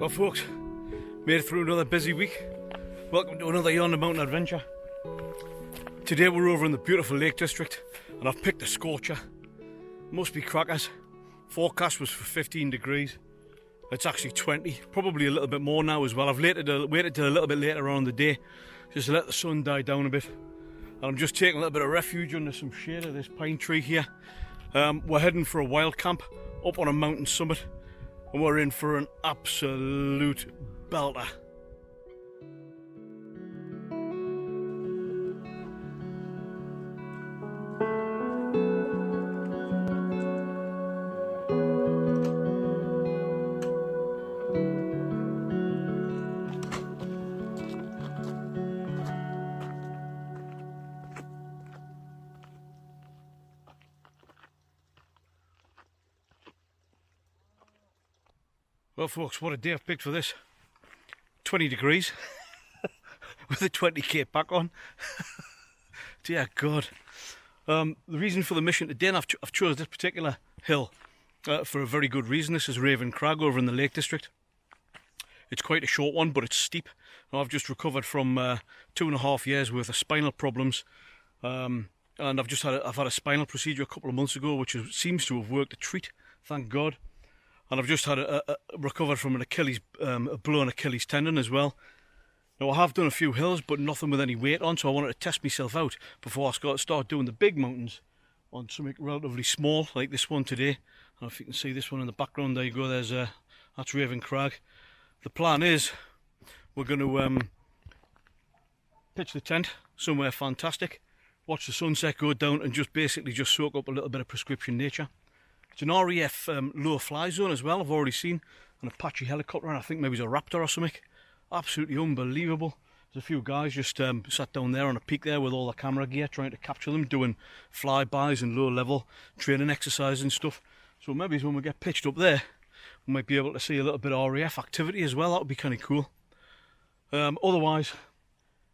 Well folks, made it through another busy week. Welcome to another Yonder Mountain Adventure. Today we're over in the beautiful Lake District and I've picked a scorcher. Must be crackers. Forecast was for 15 degrees. It's actually 20, probably a little bit more now as well. I've waited till a little bit later on in the day just to let the sun die down a bit. And I'm just taking a little bit of refuge under some shade of this pine tree here. We're heading for a wild camp up on a mountain summit. And we're in for an absolute belter. Well folks, what a day I've picked for this. 20 degrees with a 20k pack on. Dear God. The reason for the mission today, and I've chosen this particular hill for a very good reason. This is Raven Crag over in the Lake District. It's quite a short one, but it's steep. Now, I've just recovered from 2.5 years worth of spinal problems. And I've had a spinal procedure a couple of months ago, which seems to have worked a treat, thank God. And I've just had recovered from an Achilles, a blown Achilles tendon as well. Now I have done a few hills, but nothing with any weight on, so I wanted to test myself out before I start doing the big mountains on something relatively small like this one today. And if you can see this one in the background, there you go. That's Raven Crag. The plan is we're going to pitch the tent somewhere fantastic, watch the sunset go down, and just basically soak up a little bit of prescription nature. It's an RAF low fly zone as well, I've already seen an Apache helicopter, and I think maybe it's a Raptor or something. Absolutely unbelievable. There's a few guys just sat down there on a peak there with all the camera gear trying to capture them, doing flybys and low level training exercises and stuff. So maybe when we get pitched up there, we might be able to see a little bit of RAF activity as well. That would be kind of cool. Otherwise,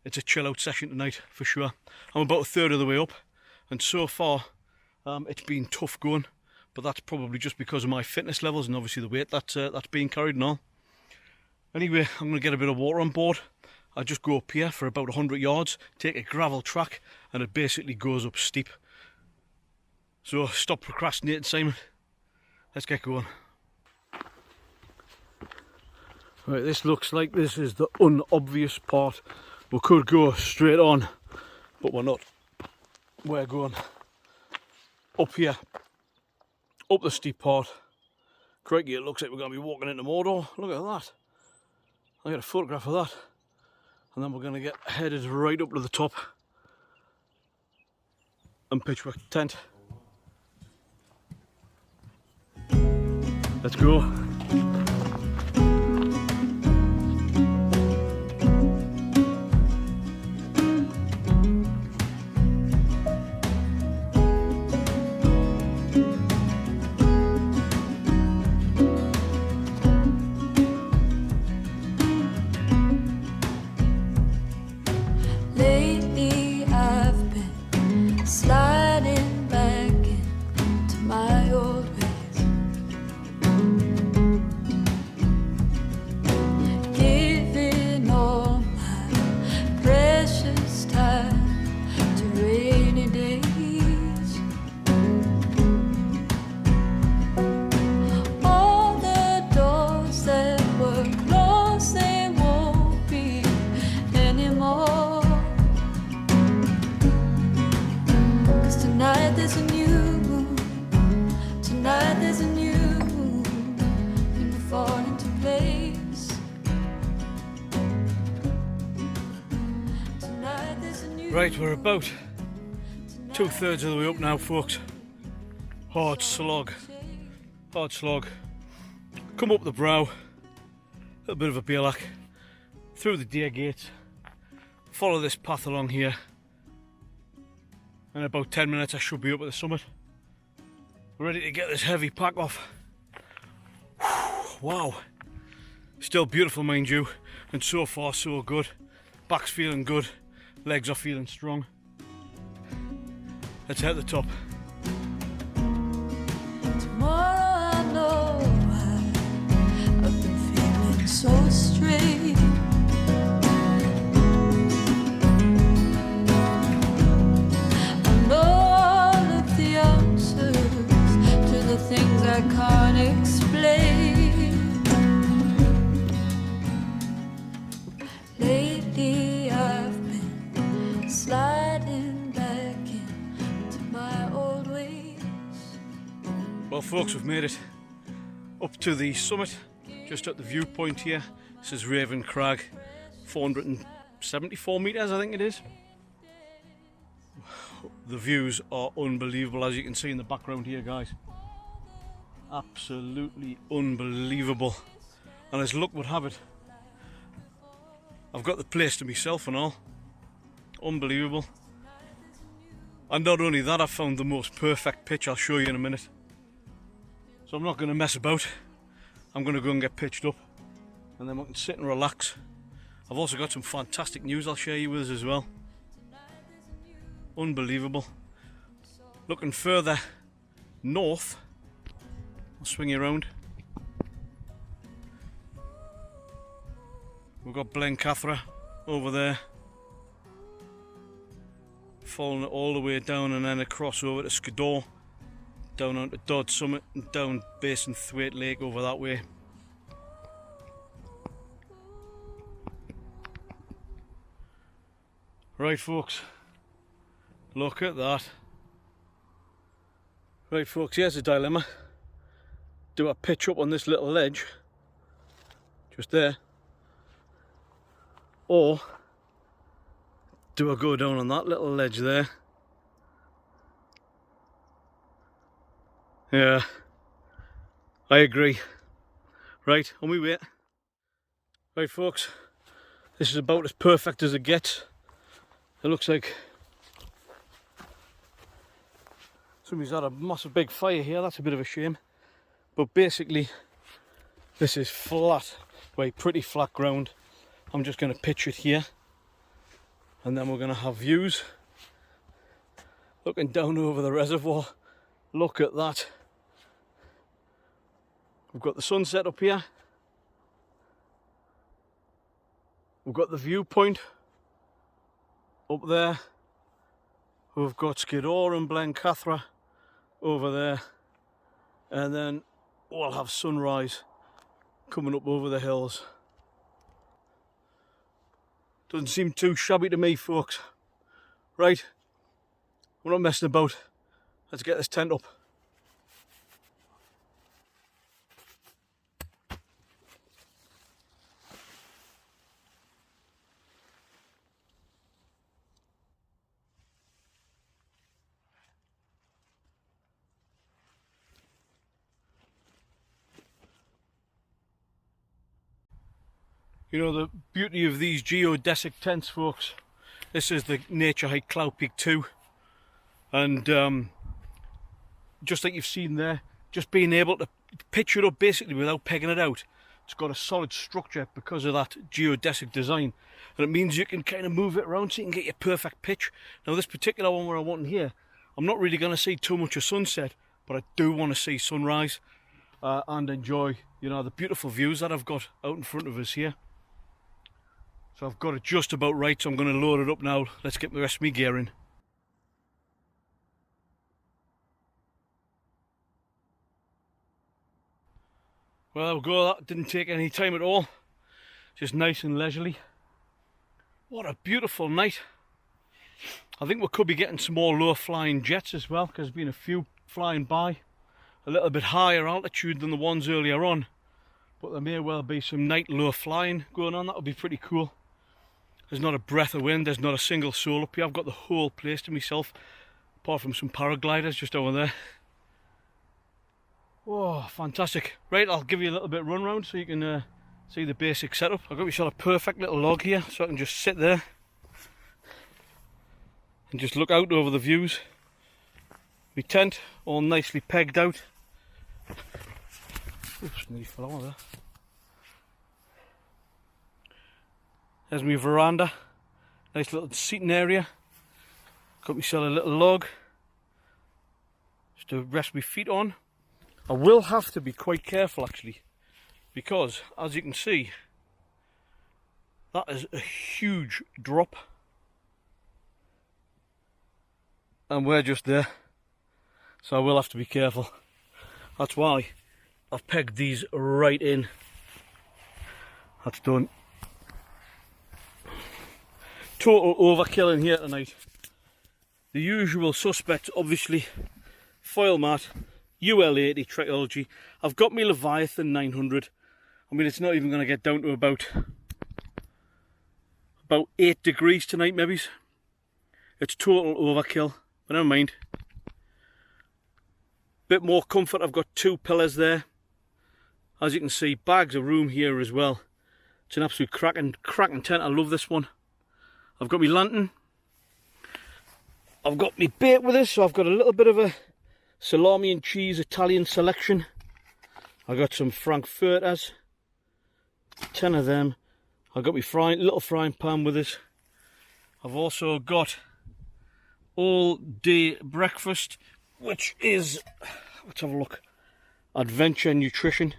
it's a chill out session tonight for sure. I'm about a third of the way up, and so far it's been tough going. But that's probably just because of my fitness levels and obviously the weight that's being carried and all. Anyway, I'm going to get a bit of water on board. I just go up here for about 100 yards, take a gravel track, and it basically goes up steep. So stop procrastinating, Simon. Let's get going. Right, this looks like this is the unobvious part. We could go straight on, but we're not. We're going up here. Up the steep part. Crikey, it looks like we're going to be walking into Mordor. Look at that. I got a photograph of that. And then we're going to get headed right up to the top and pitch our tent. Let's go. Right, we're about 2/3 of the way up now, folks. Hard slog. Hard slog. Come up the brow. A little bit of a beerlack. Through the deer gates. Follow this path along here. In about 10 minutes I should be up at the summit. Ready to get this heavy pack off. Wow. Still beautiful, mind you. And so far so good. Back's feeling good. Legs are feeling strong. Let's head to the top. Tomorrow I know I've been feeling so I can't explain. Lately I've been sliding back into my old ways. Well folks, we've made it up to the summit, just at the viewpoint here. This is Raven Crag, 474 metres I think it is. The views are unbelievable, as you can see in the background here, guys. Absolutely unbelievable. And as luck would have it, I've got the place to myself and all. Unbelievable. And not only that, I've found the most perfect pitch. I'll show you in a minute. So I'm not going to mess about. I'm going to go and get pitched up, and then we can sit and relax. I've also got some fantastic news I'll share you with us as well. Unbelievable. Looking further north, I'll swing you around. We've got Blencathra over there, following it all the way down and then across over to Skiddaw, down onto Dodd Summit and down Basin Thwaite Lake over that way. Right folks, look at that. Right folks, here's a dilemma. Do I pitch up on this little ledge, just there, or do I go down on that little ledge there? Yeah, I agree. Right, on we wait. Right folks, this is about as perfect as it gets. It looks like somebody's had a massive big fire here. That's a bit of a shame. But basically, this is flat, right, pretty flat ground. I'm just going to pitch it here, and then we're going to have views looking down over the reservoir. Look at that. We've got the sunset up here. We've got the viewpoint up there. We've got Skiddaw and Blencathra over there, and then we'll have sunrise coming up over the hills. Doesn't seem too shabby to me, folks. Right, we're not messing about. Let's get this tent up. You know, the beauty of these geodesic tents, folks, this is the Nature Hike Cloud Peak 2, and just like you've seen there, just being able to pitch it up basically without pegging it out. It's got a solid structure because of that geodesic design, and it means you can kind of move it around so you can get your perfect pitch. Now this particular one where I want in here, I'm not really going to see too much of sunset, but I do want to see sunrise and enjoy, you know, the beautiful views that I've got out in front of us here. So I've got it just about right, so I'm going to load it up now. Let's get the rest of my gear in. Well, there we go. That didn't take any time at all. Just nice and leisurely. What a beautiful night. I think we could be getting some more low flying jets as well, because there's been a few flying by a little bit higher altitude than the ones earlier on. But there may well be some night low flying going on. That would be pretty cool. There's not a breath of wind, there's not a single soul up here. I've got the whole place to myself, apart from some paragliders just over there. Oh, fantastic. Right, I'll give you a little bit of run round so you can see the basic setup. I've got myself a perfect little log here, so I can just sit there and just look out over the views. My tent all nicely pegged out. Oops, nearly fell over there. There's my veranda, nice little seating area. Got myself a little log just to rest my feet on. I will have to be quite careful actually, because as you can see, that is a huge drop, and we're just there, so I will have to be careful. That's why I've pegged these right in. That's done. Total overkill in here tonight. The usual suspects, obviously. Foil mat, UL80 Triology. I've got my Leviathan 900. I mean, it's not even going to get down to about 8 degrees tonight, maybe. It's total overkill, but never mind. Bit more comfort. I've got 2 pillars there. As you can see, bags of room here as well. It's an absolute cracking tent. I love this one. I've got my lantern. I've got my bait with this, so I've got a little bit of a salami and cheese Italian selection. I've got some frankfurters, 10 of them. I've got my little frying pan with this. I've also got all day breakfast, which is, let's have a look, Adventure Nutrition.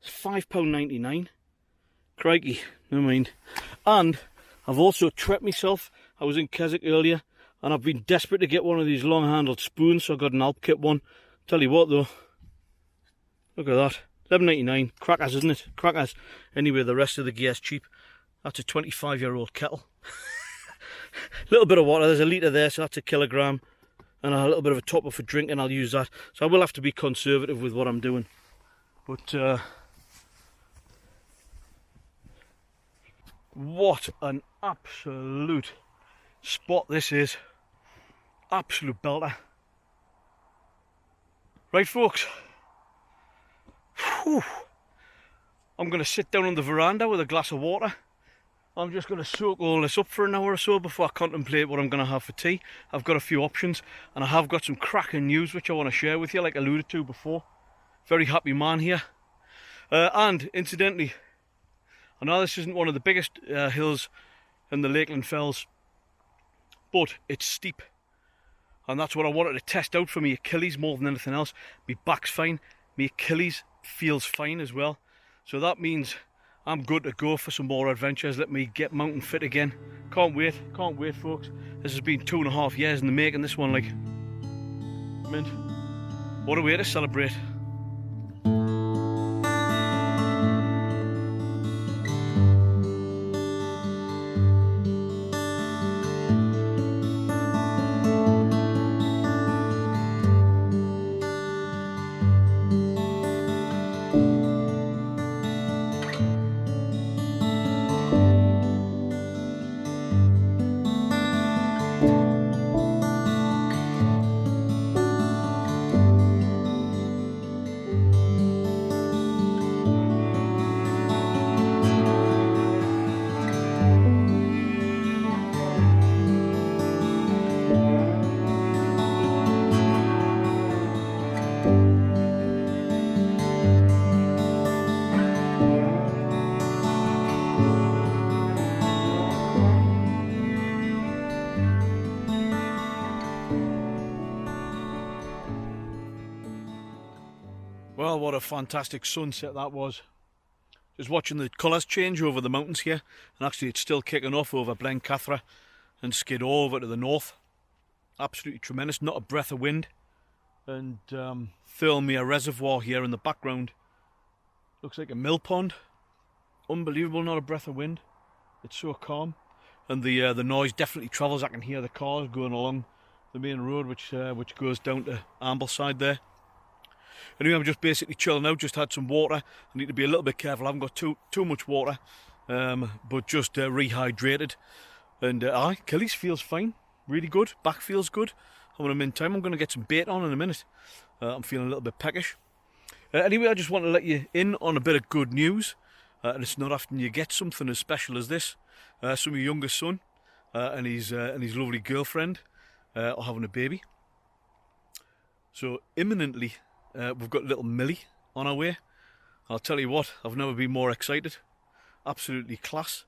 It's £5.99. Crikey, never mind. And I've also treated myself. I was in Keswick earlier, and I've been desperate to get one of these long-handled spoons, so I got an Alp Kit one. Tell you what though, look at that, £11.99. Crackers, isn't it? Crackers. Anyway, the rest of the gear's cheap. That's a 25-year-old kettle. A little bit of water, there's a litre there, so that's a kilogram. And a little bit of a topper for drinking, I'll use that. So I will have to be conservative with what I'm doing. But what an absolute spot this is. Absolute belter. Right folks, whew. I'm going to sit down on the veranda with a glass of water. I'm just going to soak all this up for an hour or so before I contemplate what I'm going to have for tea. I've got a few options, and I have got some cracking news which I want to share with you, like I alluded to before. Very happy man here. And incidentally, I know this isn't one of the biggest hills in the Lakeland Fells, but it's steep. And that's what I wanted to test out for my Achilles more than anything else. My back's fine, my Achilles feels fine as well. So that means I'm good to go for some more adventures. Let me get mountain fit again. Can't wait folks. This has been 2.5 years in the making, this one, like. Mint. What a way to celebrate. Well, what a fantastic sunset that was. Just watching the colours change over the mountains here. And actually it's still kicking off over Blencathra and Skid over to the north. Absolutely tremendous, not a breath of wind. And Thirlmere Reservoir here in the background. Looks like a mill pond. Unbelievable, not a breath of wind. It's so calm. And the noise definitely travels. I can hear the cars going along the main road which goes down to Ambleside there. Anyway, I'm just basically chilling out, just had some water. I need to be a little bit careful, I haven't got too much water, but just rehydrated. And Achilles feels fine, really good, back feels good. I'm in a min time, I'm going to get some bait on in a minute. I'm feeling a little bit peckish. Anyway, I just want to let you in on a bit of good news. And it's not often you get something as special as this. So my youngest son and his lovely girlfriend are having a baby. So imminently, we've got little Millie on our way. I'll tell you what, I've never been more excited. Absolutely class.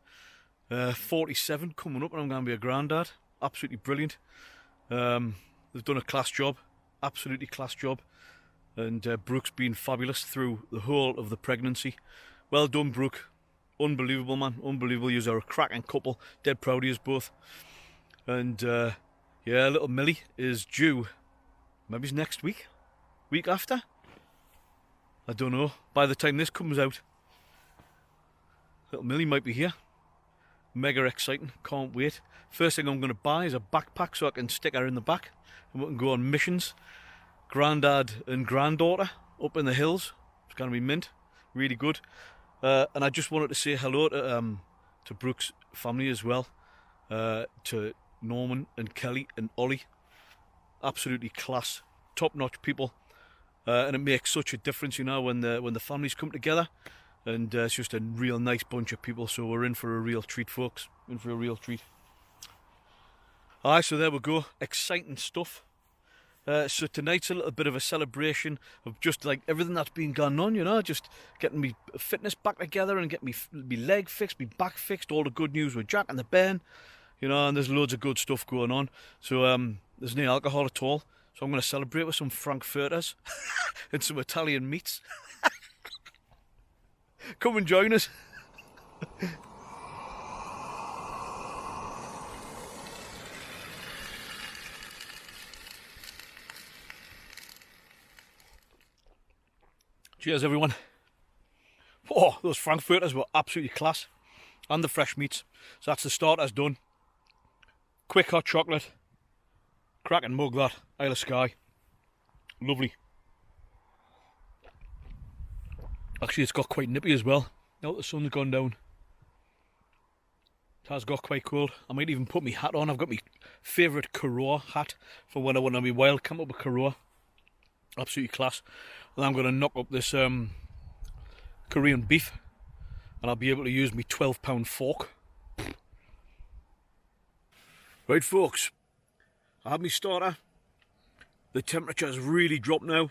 47 coming up and I'm going to be a granddad. Absolutely brilliant. They've done a class job. Absolutely class job. And Brooke's been fabulous through the whole of the pregnancy. Well done, Brooke. Unbelievable, man. Unbelievable. You're a cracking couple. Dead proud of you both. And yeah, little Millie is due maybe next week. Week after? I don't know. By the time this comes out, little Millie might be here. Mega exciting. Can't wait. First thing I'm going to buy is a backpack so I can stick her in the back and we can go on missions. Grandad and granddaughter up in the hills. It's going to be mint. Really good. And I just wanted to say hello to Brooke's family as well. To Norman and Kelly and Ollie. Absolutely class. Top-notch people. And it makes such a difference, you know, when the families come together. And it's just a real nice bunch of people. So we're in for a real treat, folks. In for a real treat. Alright, so there we go. Exciting stuff. So tonight's a little bit of a celebration of just like everything that's been going on, you know, just getting me fitness back together and getting me leg fixed, me back fixed, all the good news with Jack and the Ben, you know, and there's loads of good stuff going on. So there's no alcohol at all. So I'm going to celebrate with some frankfurters and some Italian meats. Come and join us. Cheers, everyone. Oh, those frankfurters were absolutely class. And the fresh meats. So that's the starters done. Quick hot chocolate. Cracking mug that. Isle of Skye. Lovely. Actually, it's got quite nippy as well. Now that the sun's gone down. It has got quite cold. I might even put my hat on. I've got my favourite Koroa hat for when I went on my wild camp up with Koroa. Absolutely class. And I'm going to knock up this Korean beef. And I'll be able to use my 12-pound fork. Right, folks. I have my starter. The temperature has really dropped now.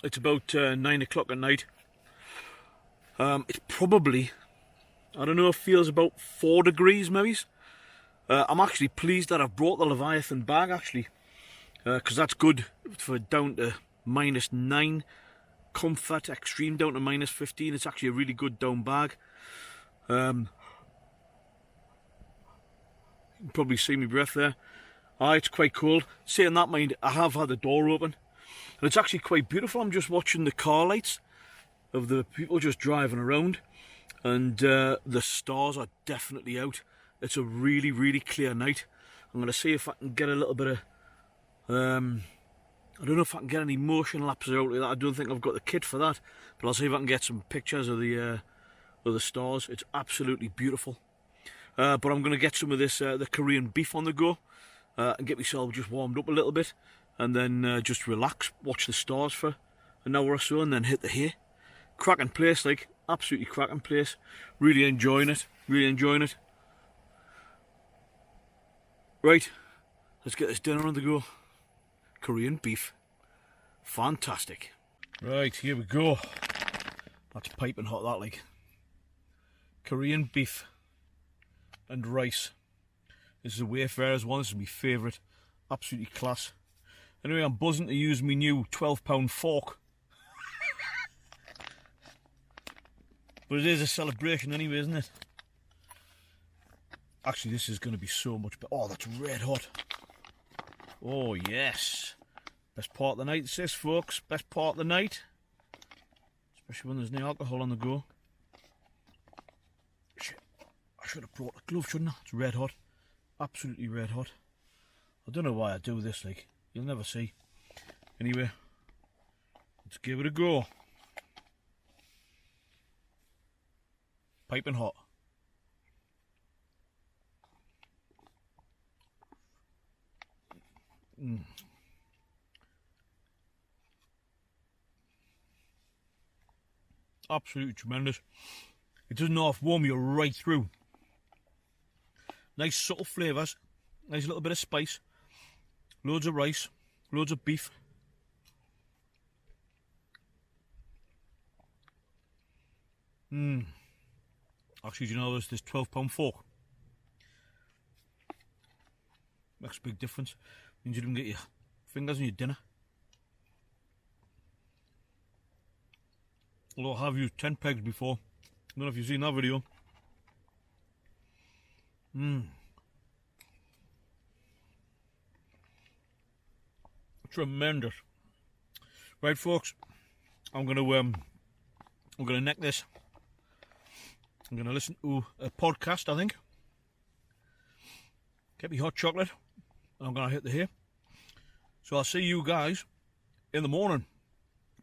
It's about 9 o'clock at night. It's probably, I don't know, it feels about 4 degrees maybe. I'm actually pleased that I've brought the Leviathan bag actually. Because that's good for down to -9. Comfort, extreme down to -15. It's actually a really good down bag. You can probably see my breath there. It's quite cold. Saying that, mind, I have had the door open. And it's actually quite beautiful. I'm just watching the car lights of the people just driving around. And the stars are definitely out. It's a really, really clear night. I'm going to see if I can get a little bit of... I don't know if I can get any motion lapses out of that. I don't think I've got the kit for that. But I'll see if I can get some pictures of the stars. It's absolutely beautiful. But I'm going to get some of this, the Korean beef on the go. And get myself just warmed up a little bit. And then just relax, watch the stars for an hour or so. And then hit the hay. Cracking place, like. Absolutely cracking place. Really enjoying it. Really enjoying it. Right. Let's get this dinner on the go. Korean beef. Fantastic. Right, here we go. That's piping hot, that like. Korean beef and rice. This is a Wayfarer's one. This is my favourite. Absolutely class. Anyway, I'm buzzing to use my new 12-pound fork. But it is a celebration anyway, isn't it? Actually, this is going to be so much better. Oh, that's red hot. Oh, yes. Best part of the night, this, folks. Best part of the night. Especially when there's no alcohol on the go. Shit. I should have brought a glove, shouldn't I? It's red hot. Absolutely red hot. I don't know why I do this, like. You'll never see. Anyway. Let's give it a go. Piping hot. Absolutely tremendous. It doesn't half warm you right through. Nice subtle flavours. Nice little bit of spice. Loads of rice. Loads of beef. Actually, do you know there's this 12-pound fork? Makes a big difference. Means you don't get your fingers in your dinner. Although I have used 10 pegs before. I don't know if you've seen that video. Tremendous. Right, folks. I'm gonna neck this. I'm gonna listen to a podcast, I think. Get me hot chocolate, and I'm gonna hit the hay. So I'll see you guys in the morning,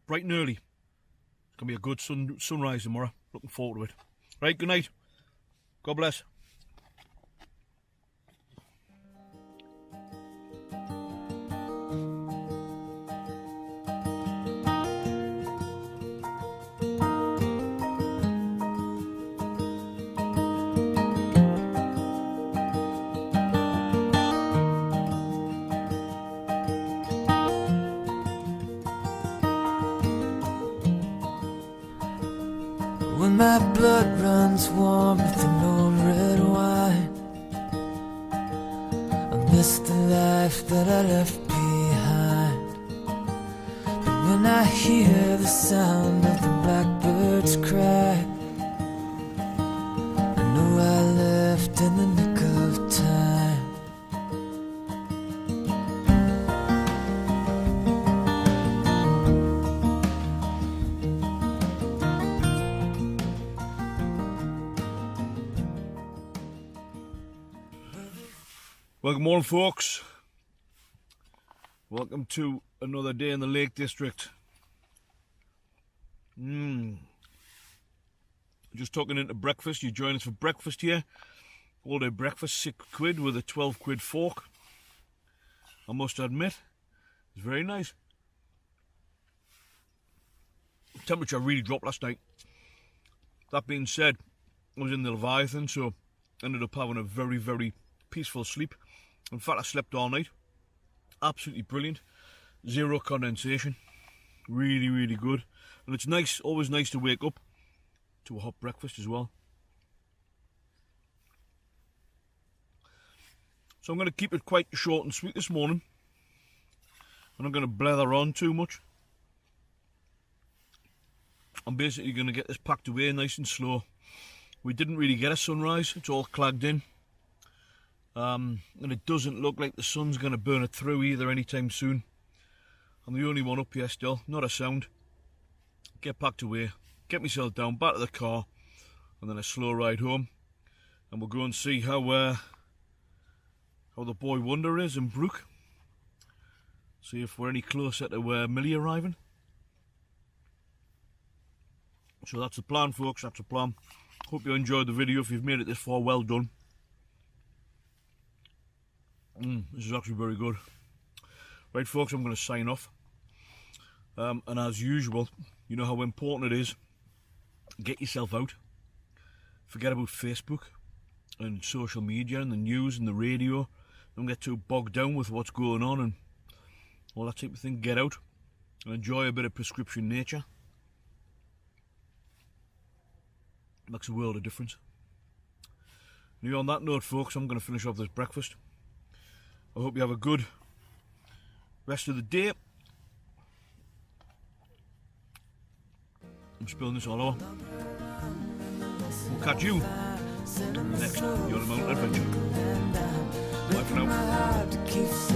bright and early. It's gonna be a good sunrise tomorrow. Looking forward to it. Right, good night. God bless. When my blood runs warm with an old red wine, I miss the life that I left behind. But when I hear the sound of the blackbird's cry, I know I left in the nick of time. Well, good morning, folks. Welcome to another day in the Lake District. Just tucking into breakfast. You join us for breakfast here. All day breakfast, £6 with a 12 quid fork. I must admit, it's very nice. Temperature really dropped last night. That being said, I was in the Leviathan, so ended up having a very, very peaceful sleep. In fact, I slept all night. Absolutely brilliant. Zero condensation. Really, really good. And it's nice, always nice to wake up to a hot breakfast as well. So I'm going to keep it quite short and sweet this morning. I'm not going to blather on too much. I'm basically going to get this packed away nice and slow. We didn't really get a sunrise. It's all clagged in. And it doesn't look like the sun's going to burn it through either anytime soon. I'm the only one up here still, not a sound. Get packed away, get myself down, back to the car, and then a slow ride home. And we'll go and see how the boy Wonder is in Brook. See if we're any closer to Millie arriving. So that's the plan, folks, that's the plan. Hope you enjoyed the video. If you've made it this far, well done. This is actually very good. Right, folks, I'm going to sign off. And as usual, you know how important it is. Get yourself out. Forget about Facebook and social media and the news and the radio. Don't get too bogged down with what's going on and all that type of thing. Get out and enjoy a bit of prescription nature. Makes a world of difference. And on that note, folks, I'm going to finish off this breakfast. I hope you have a good rest of the day. I'm spilling this all over. We'll catch you in the next Yonder Mountain Adventure. Bye for now.